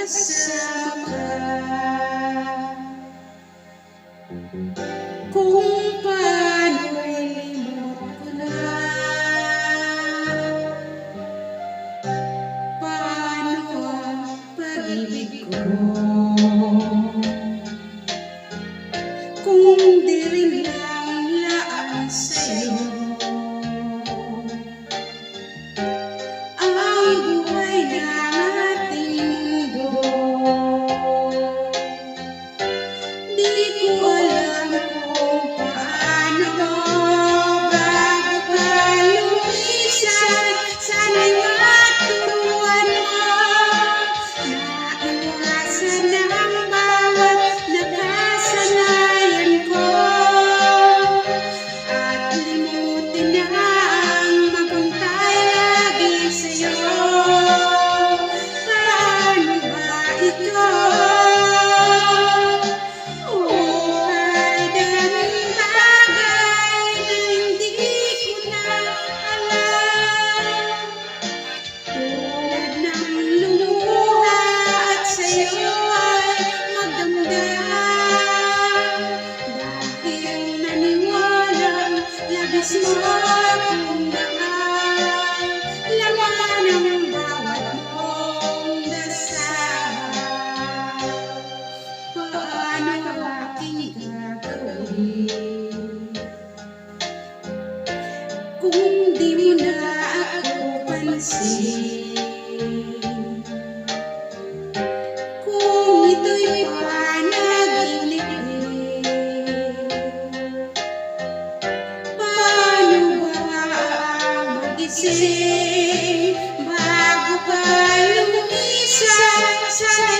kasama ka. Kung paano'y limot ko na, paano ang pag-ibig ko? Kung di rin lang laan sa'yo ang buhay ng ating mundo, di ko alam kung paano bago ka lumisan. Sana'y maturuan mo na iwasan ang bawat nakasanayan ko, at limutin na ang magbantay lagi sa'yo. Paano ba ito? Daming bagay na hindi ko na alam, tulad ng lumuha at sa'yo ay magdamdam, dahil naniwalang labis mo akong mahal. Laman ang bawat mong dasal. Paano aking gagawin kung di mo na ako pansin? Kung ito'y panaginip, paano ba magising bago ka lumisan? Sana'y